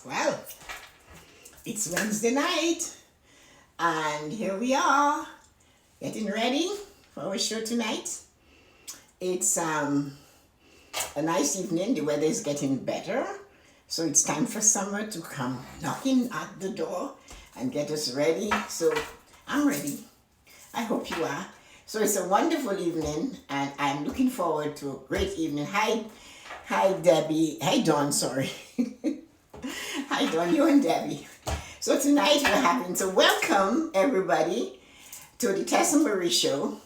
Well, it's Wednesday night, and here we are, getting ready for our show tonight. It's a nice evening. The weather is getting better, so it's time for summer to come knocking at the door and get us ready. So I'm ready. I hope you are. So it's a wonderful evening, and I'm looking forward to a great evening. Hi, Debbie. Hi, Dawn. Sorry. Hi, Dawn. You and Debbie. So tonight we're having to welcome everybody to the Tessa-Marie show.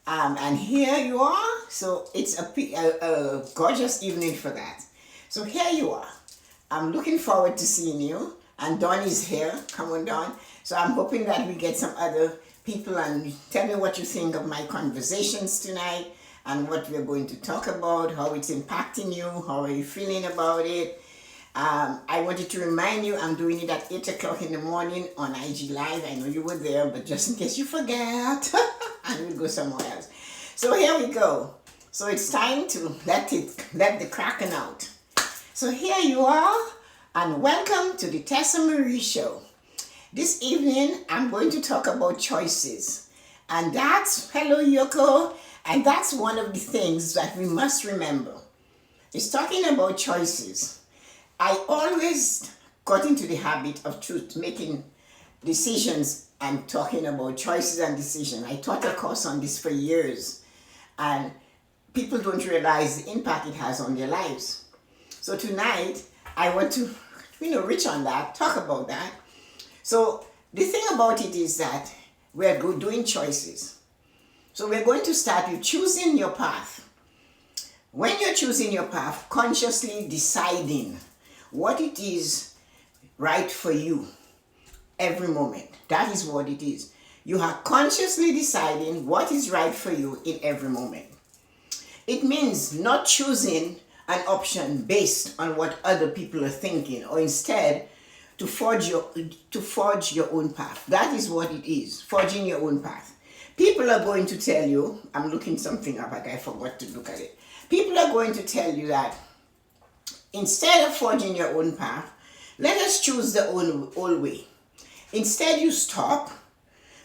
And here you are. So it's a gorgeous evening for that. So here you are. I'm looking forward to seeing you. And Dawn is here. Come on, Dawn. So I'm hoping that we get some other people and tell me what you think of my conversations tonight and what we're going to talk about, how it's impacting you, how are you feeling about it. I wanted to remind you I'm doing it at 8 o'clock in the morning on IG Live. I know you were there, but just in case you forget, and we'll go somewhere else. So here we go. So it's time to let the Kraken out. So here you are, and welcome to the Tessa-Marie show. This evening, I'm going to talk about choices. And that's, hello Yoko, and that's one of the things that we must remember. It's talking about choices. I always got into the habit of making decisions and talking about choices and decisions. I taught a course on this for years, and people don't realize the impact it has on their lives. So tonight, I want to, reach on that, talk about that. So the thing about it is that we're doing choices. So we're going to start with choosing your path. When you're choosing your path, consciously deciding what it is right for you every moment. That is what it is. You are consciously deciding what is right for you in every moment. It means not choosing an option based on what other people are thinking, or instead to forge your own path. That is what it is, forging your own path. People are going to tell you, I'm looking something up, I forgot to look at it. People are going to tell you that instead of forging your own path, let us choose the old way. Instead, you stop,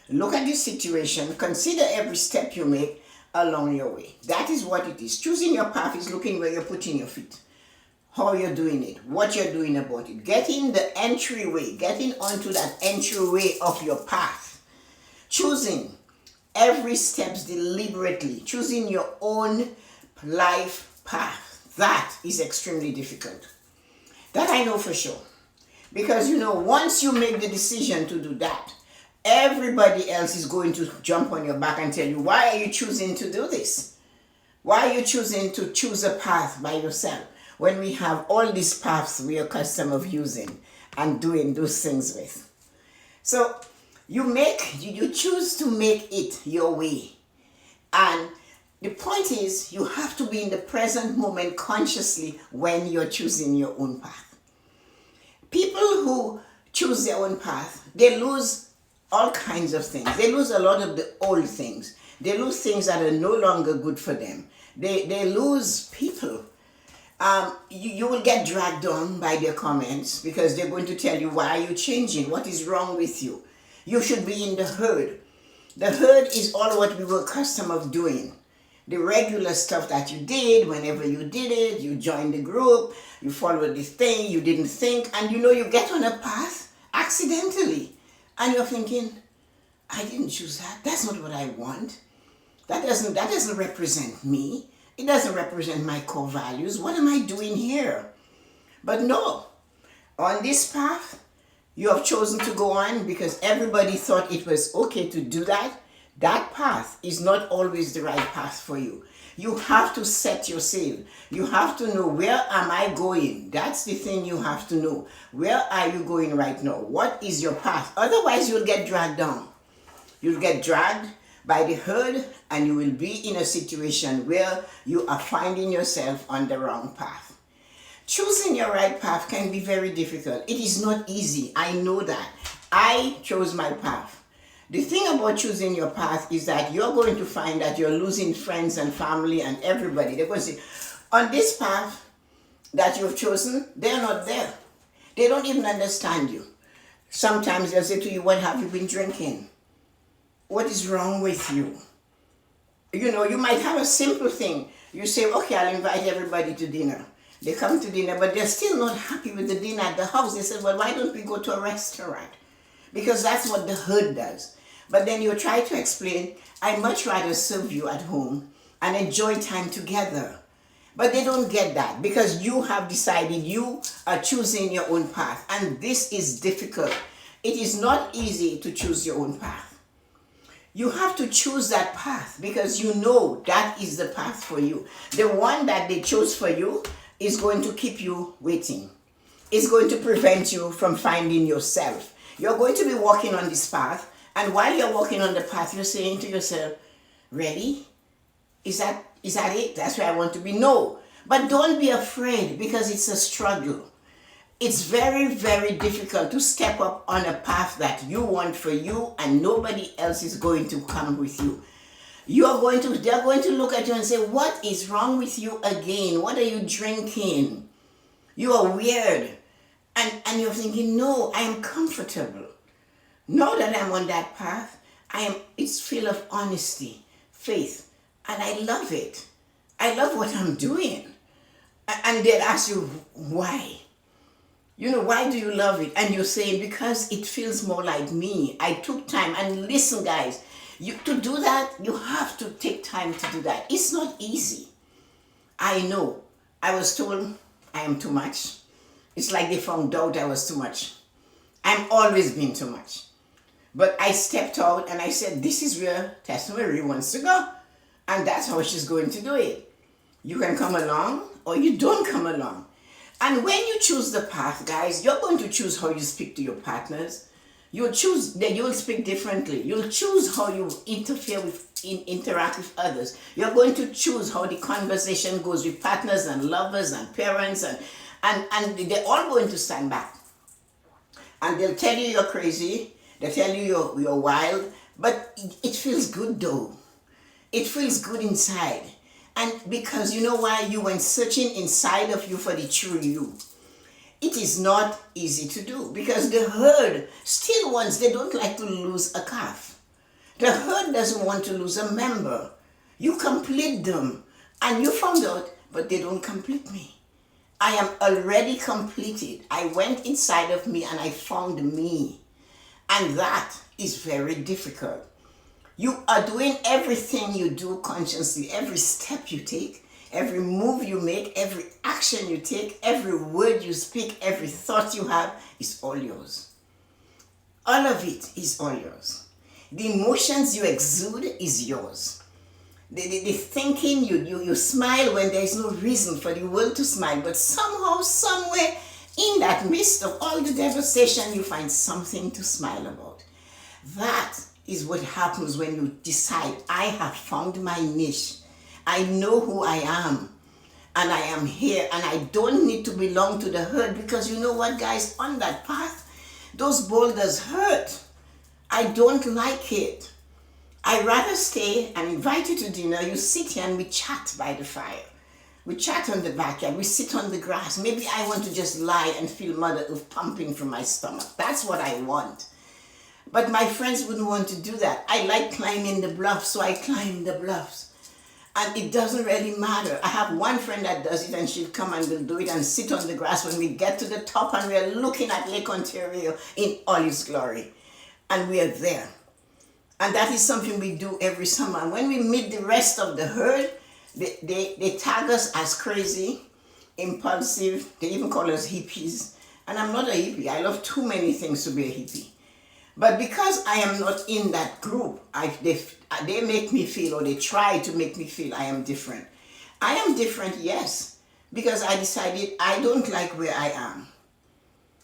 look at the situation, consider every step you make along your way. That is what it is. Choosing your path is looking where you're putting your feet, how you're doing it, what you're doing about it, getting the entryway, getting onto that entryway of your path, choosing every steps deliberately, choosing your own life path. That is extremely difficult. That I know for sure. Because once you make the decision to do that, everybody else is going to jump on your back and tell you, why are you choosing to do this? Why are you choosing to choose a path by yourself when we have all these paths we are accustomed of using and doing those things with? So you choose to make it your way. And the point is, you have to be in the present moment consciously when you're choosing your own path. People who choose their own path, they lose all kinds of things. They lose a lot of the old things. They lose things that are no longer good for them. They lose people. You will get dragged on by their comments because they're going to tell you, why are you changing? What is wrong with you? You should be in the herd. The herd is all what we were accustomed of doing. The regular stuff that you did, whenever you did it, you joined the group, you followed this thing, you didn't think, and you get on a path accidentally. And you're thinking, I didn't choose that. That's not what I want. That doesn't represent me. It doesn't represent my core values. What am I doing here? But no, on this path, you have chosen to go on because everybody thought it was okay to do that. That path is not always the right path for you. You have to set your sail. You have to know, where am I going? That's the thing you have to know. Where are you going right now? What is your path? Otherwise, you'll get dragged down. You'll get dragged by the herd, and you will be in a situation where you are finding yourself on the wrong path. Choosing your right path can be very difficult. It is not easy. I know that. I chose my path. The thing about choosing your path is that you're going to find that you're losing friends and family and everybody. They're going to say, on this path that you've chosen, they're not there. They don't even understand you. Sometimes they'll say to you, what have you been drinking? What is wrong with you? You know, you might have a simple thing. You say, okay, I'll invite everybody to dinner. They come to dinner, but they're still not happy with the dinner at the house. They say, well, why don't we go to a restaurant? Because that's what the hood does. But then you try to explain, I'd much rather serve you at home and enjoy time together. But they don't get that because you have decided you are choosing your own path. And this is difficult. It is not easy to choose your own path. You have to choose that path because you know that is the path for you. The one that they chose for you is going to keep you waiting. It's going to prevent you from finding yourself. You're going to be walking on this path, and while you're walking on the path, you're saying to yourself, really? Is that it? That's where I want to be? No. But don't be afraid because it's a struggle. It's very, very difficult to step up on a path that you want for you and nobody else is going to come with you. They're going to look at you and say, what is wrong with you again? What are you drinking? You are weird. And you're thinking, no, I am comfortable. Now that I'm on that path, it's full of honesty, faith, and I love it. I love what I'm doing. And they'll ask you, why? You know, why do you love it? And you're saying, because it feels more like me. I took time. And listen, guys, to do that, you have to take time to do that. It's not easy. I know. I was told I am too much. It's like they found out I was too much. I've always been too much. But I stepped out and I said, this is where Tessa-Marie wants to go. And that's how she's going to do it. You can come along or you don't come along. And when you choose the path, guys, you're going to choose how you speak to your partners. You'll choose that you'll speak differently. You'll choose how you interact with others. You're going to choose how the conversation goes with partners and lovers and parents and they're all going to stand back. And they'll tell you you're crazy. They'll tell you you're wild. But it feels good though. It feels good inside. And because you know why? You went searching inside of you for the true you. It is not easy to do because the herd still wants, they don't like to lose a calf. The herd doesn't want to lose a member. You complete them and you found out, but they don't complete me. I am already completed. I went inside of me and I found me. And that is very difficult. You are doing everything you do consciously, every step you take, every move you make, every action you take, every word you speak, every thought you have is all yours. All of it is all yours. The emotions you exude is yours. The thinking, you smile when there is no reason for the world to smile, but somehow, somewhere, in that midst of all the devastation, you find something to smile about. That is what happens when you decide, I have found my niche. I know who I am. And I am here. And I don't need to belong to the herd. Because you know what, guys? On that path, those boulders hurt. I don't like it. I rather stay and invite you to dinner. You sit here and we chat by the fire. We chat on the backyard. We sit on the grass. Maybe I want to just lie and feel Mother Earth pumping from my stomach. That's what I want. But my friends wouldn't want to do that. I like climbing the bluffs, so I climb the bluffs. And it doesn't really matter. I have one friend that does it and she'll come and we'll do it and sit on the grass when we get to the top and we're looking at Lake Ontario in all its glory. And we are there. And that is something we do every summer. And when we meet the rest of the herd, they tag us as crazy, impulsive. They even call us hippies. And I'm not a hippie. I love too many things to be a hippie. But because I am not in that group, they make me feel, or they try to make me feel I am different. I am different, yes, because I decided I don't like where I am.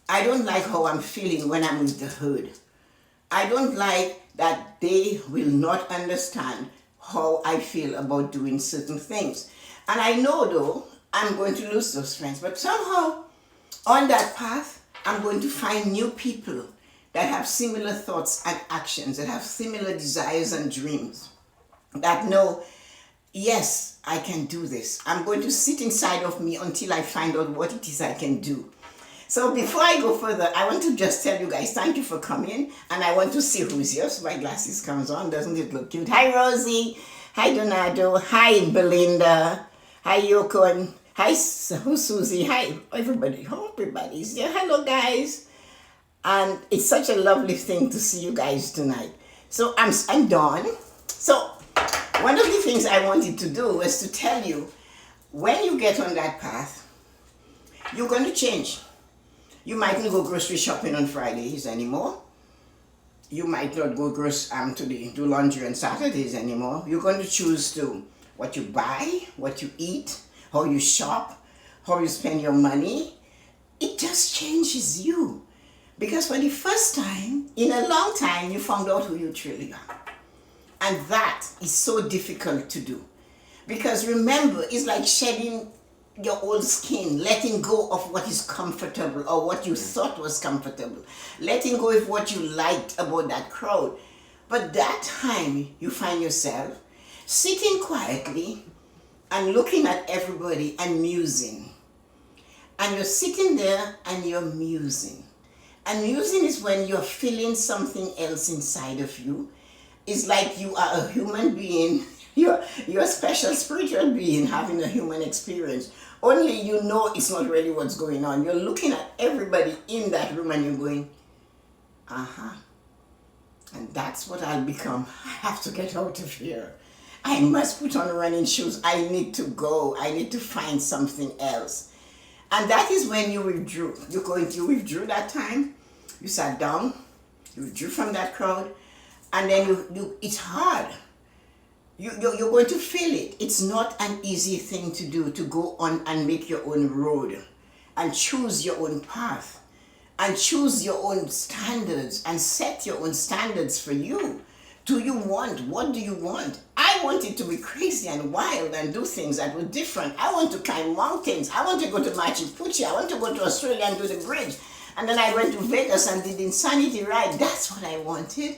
I don't like how I'm feeling when I'm with the herd. I don't like that they will not understand how I feel about doing certain things. And I know, though, I'm going to lose those friends. But somehow, on that path, I'm going to find new people that have similar thoughts and actions, that have similar desires and dreams, that know, yes, I can do this. I'm going to sit inside of me until I find out what it is I can do. So before I go further, I want to just tell you guys, thank you for coming. And I want to see who's here. So my glasses comes on. Doesn't it look cute? Hi, Rosie. Hi, Donato. Hi, Belinda. Hi, Yoko. And hi, who's Susie? Hi, everybody. Oh, everybody's here. Hello, guys. And it's such a lovely thing to see you guys tonight. So I'm Dawn. So one of the things I wanted to do was to tell you, when you get on that path, you're going to change. You mightn't go grocery shopping on Fridays anymore. You might not go do laundry on Saturdays anymore. You're going to choose to what you buy, what you eat, how you shop, how you spend your money. It just changes you. Because for the first time in a long time, you found out who you truly are. And that is so difficult to do. Because remember, it's like shedding your old skin, letting go of what is comfortable or what you thought was comfortable, letting go of what you liked about that crowd. But that time you find yourself sitting quietly and looking at everybody and musing. And you're sitting there and you're musing. And musing is when you're feeling something else inside of you. It's like you are a human being. You're a special spiritual being having a human experience. Only you know it's not really what's going on. You're looking at everybody in that room and you're going, uh-huh. And that's what I'll become. I have to get out of here. I must put on running shoes. I need to go. I need to find something else. And that is when you withdrew. You withdrew that time. You sat down. You withdrew from that crowd. And then it's hard. You're going to feel it. It's not an easy thing to do, to go on and make your own road and choose your own path and choose your own standards and set your own standards for you. Do you want? What do you want? I wanted to be crazy and wild and do things that were different. I want to climb mountains. I want to go to Machu Picchu. I want to go to Australia and do the bridge. And then I went to Vegas and did the insanity ride. That's what I wanted.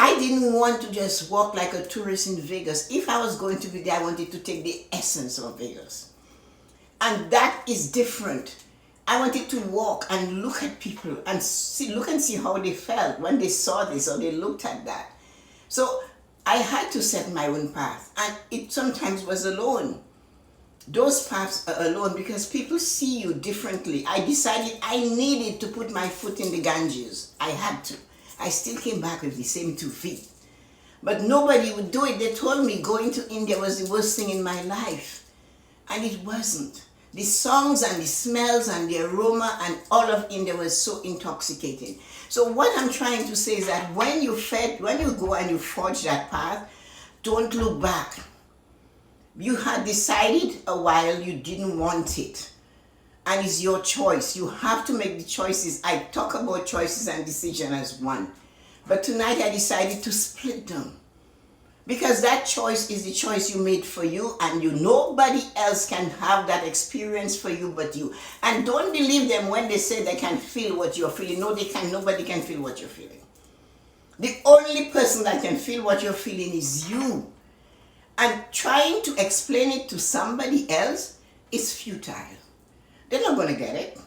I didn't want to just walk like a tourist in Vegas. If I was going to be there, I wanted to take the essence of Vegas. And that is different. I wanted to walk and look at people and look and see how they felt when they saw this or they looked at that. So I had to set my own path. And it sometimes was alone. Those paths are alone because people see you differently. I decided I needed to put my foot in the Ganges. I had to. I still came back with the same 2 feet. But nobody would do it. They told me going to India was the worst thing in my life. And it wasn't. The songs and the smells and the aroma and all of India was so intoxicating. So what I'm trying to say is that when you go and you forge that path, don't look back. You had decided a while you didn't want it. And it's your choice. You have to make the choices. I talk about choices and decision as one. But tonight I decided to split them. Because that choice is the choice you made for you, and nobody else can have that experience for you but you. And don't believe them when they say they can feel what you're feeling. No, they can. Nobody can feel what you're feeling. The only person that can feel what you're feeling is you. And trying to explain it to somebody else is futile. They're not going to get it.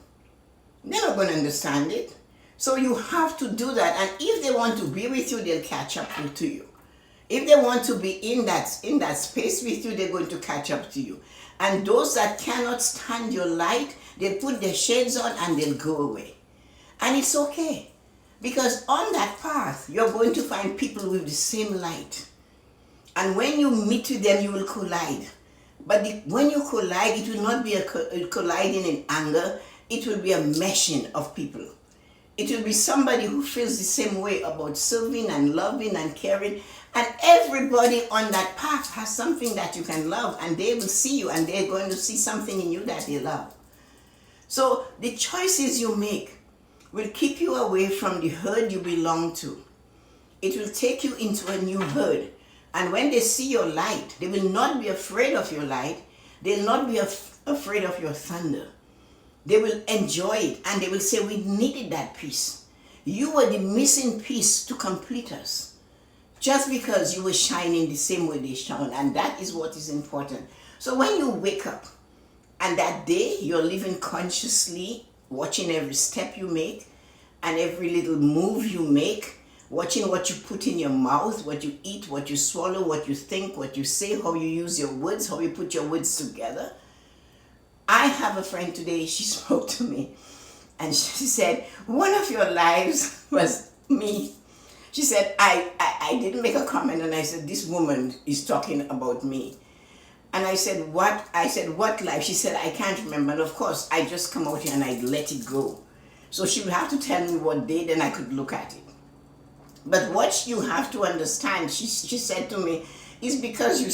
They're not going to understand it. So you have to do that. And if they want to be with you, they'll catch up to you. If they want to be in that space with you, they're going to catch up to you. And those that cannot stand your light, they'll put their shades on and they'll go away. And it's okay. Because on that path, you're going to find people with the same light. And when you meet with them, you will collide. But when you collide, it will not be a colliding in anger. It will be a meshing of people. It will be somebody who feels the same way about serving and loving and caring. And everybody on that path has something that you can love. And they will see you and they're going to see something in you that they love. So the choices you make will keep you away from the herd you belong to. It will take you into a new herd. And when they see your light, they will not be afraid of your light. They'll not be afraid of your thunder. They will enjoy it and they will say, we needed that piece. You were the missing piece to complete us. Just because you were shining the same way they shone. And that is what is important. So when you wake up and that day you're living consciously watching every step you make and every little move you make, watching what you put in your mouth, what you eat, what you swallow, what you think, what you say, how you use your words, how you put your words together. I have a friend today, she spoke to me and she said, one of your lives was me. She said, I didn't make a comment, and I said, this woman is talking about me. And I said, what? I said, what life? She said, I can't remember. And of course, I just come out here and I let it go. So she would have to tell me what day, then I could look at it. But what you have to understand, she said to me, is because you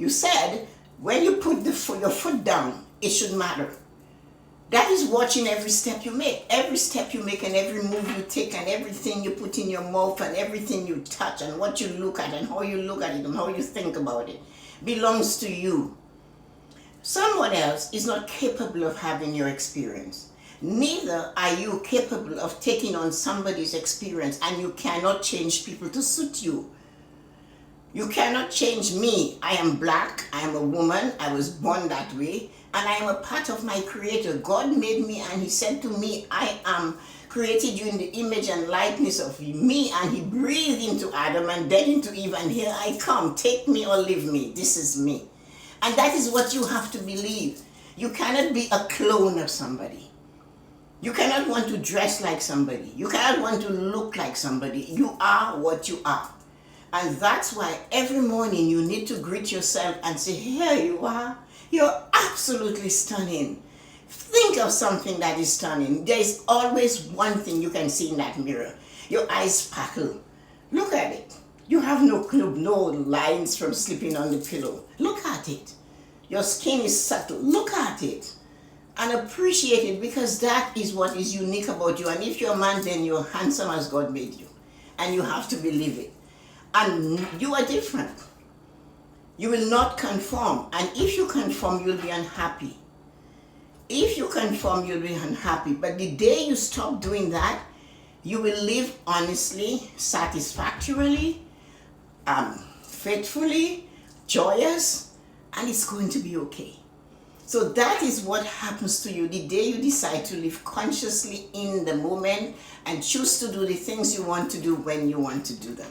said, when you put your foot down, it should matter. That is watching every step you make. Every step you make and every move you take and everything you put in your mouth and everything you touch and what you look at and how you look at it and how you think about it belongs to you. Someone else is not capable of having your experience. Neither are you capable of taking on somebody's experience, and you cannot change people to suit you. You cannot change me. I am black, I am a woman, I was born that way, and I am a part of my Creator. God made me and He said to me, I am created you in the image and likeness of me, and He breathed into Adam and then into Eve, and here I come. Take me or leave me. This is me. And that is what you have to believe. You cannot be a clone of somebody. You cannot want to dress like somebody. You cannot want to look like somebody. You are what you are. And that's why every morning you need to greet yourself and say, here you are. You're absolutely stunning. Think of something that is stunning. There is always one thing you can see in that mirror. Your eyes sparkle. Look at it. You have no clue, no lines from sleeping on the pillow. Look at it. Your skin is subtle. Look at it. And appreciate it, because that is what is unique about you. And if you're a man, then you're handsome as God made you. And you have to believe it. And you are different. You will not conform. And if you conform, you'll be unhappy. If you conform, you'll be unhappy. But the day you stop doing that, you will live honestly, satisfactorily, faithfully, joyous, and it's going to be okay. So that is what happens to you the day you decide to live consciously in the moment and choose to do the things you want to do when you want to do them.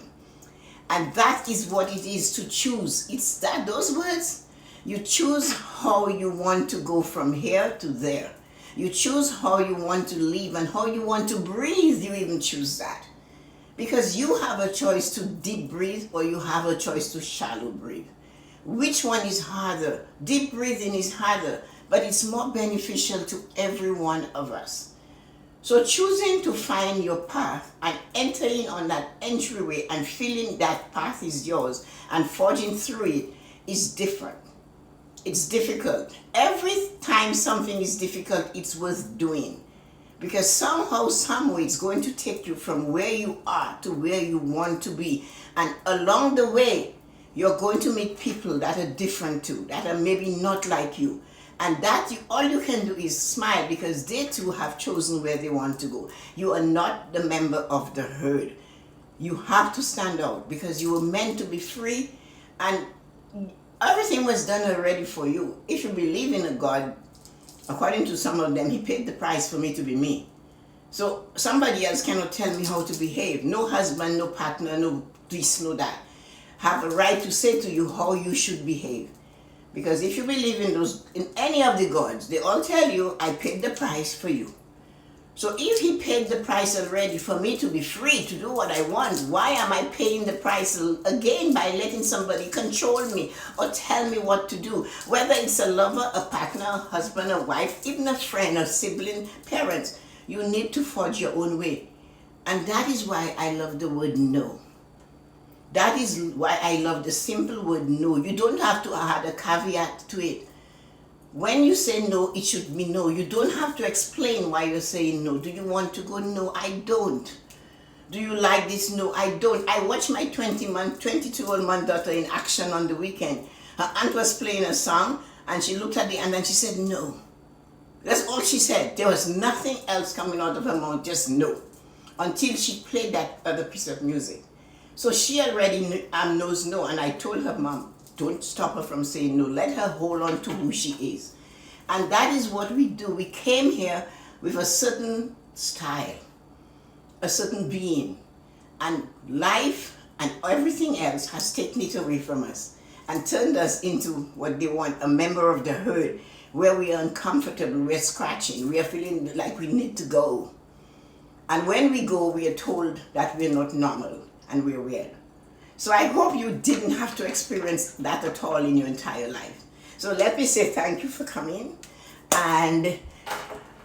And that is what it is to choose. It's that, those words. You choose how you want to go from here to there. You choose how you want to live and how you want to breathe. You even choose that. Because you have a choice to deep breathe or you have a choice to shallow breathe. Which one is harder? Deep breathing is harder, but it's more beneficial to every one of us. So choosing to find your path and entering on that entryway and feeling that path is yours and forging through it is different. It's difficult. Every time something is difficult, it's worth doing. Because somehow, someway, it's going to take you from where you are to where you want to be. And along the way, you're going to meet people that are different too, that are maybe not like you. And that all you can do is smile, because they too have chosen where they want to go. You are not the member of the herd. You have to stand out, because you were meant to be free, and everything was done already for you. If you believe in a God, according to some of them, He paid the price for me to be me. So somebody else cannot tell me how to behave. No husband, no partner, no this, no that have a right to say to you how you should behave. Because if you believe in any of the gods, they all tell you, I paid the price for you. So if He paid the price already for me to be free to do what I want, why am I paying the price again by letting somebody control me or tell me what to do? Whether it's a lover, a partner, a husband, a wife, even a friend, a sibling, parents, you need to forge your own way. And that is why I love the word no. That is why I love the simple word no. You don't have to add a caveat to it. When you say no, it should be no. You don't have to explain why you're saying no. Do you want to go? No, I don't. Do you like this? No, I don't. I watched my 22-year-old daughter in action on the weekend. Her aunt was playing a song and she looked at the aunt and she said no. That's all she said. There was nothing else coming out of her mouth, just no. Until she played that other piece of music. So she already knows no, and I told her, Mom, don't stop her from saying no. Let her hold on to who she is. And that is what we do. We came here with a certain style, a certain being, and life and everything else has taken it away from us and turned us into what they want, a member of the herd, where we are uncomfortable, we're scratching, we are feeling like we need to go. And when we go, we are told that we're not normal and we're weird. So I hope you didn't have to experience that at all in your entire life. So let me say thank you for coming. And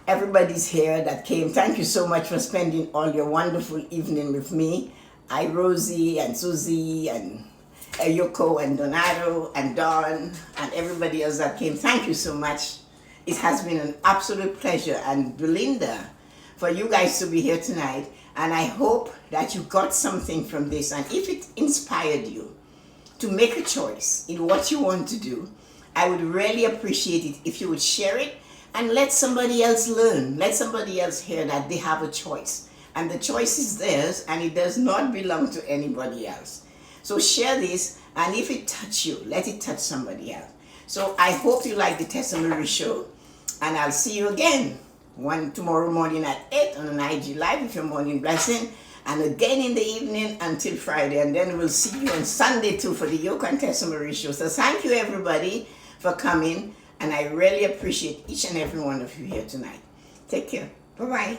everybody's here that came, thank you so much for spending all your wonderful evening with me. Rosie and Susie and Yoko and Donato and Dawn and everybody else that came, thank you so much. It has been an absolute pleasure. And Belinda, for you guys to be here tonight. And I hope that you got something from this. And if it inspired you to make a choice in what you want to do, I would really appreciate it if you would share it and let somebody else learn. Let somebody else hear that they have a choice. And the choice is theirs and it does not belong to anybody else. So share this, and if it touch you, let it touch somebody else. So I hope you like the Tessa-Marie show, and I'll see you again tomorrow morning at 8 on an IG Live with your morning blessing, and again in the evening until Friday, and then we'll see you on Sunday too for the Yoko and Tessa-Marie show. So thank you everybody for coming, and I really appreciate each and every one of you here tonight. Take care. Bye-bye.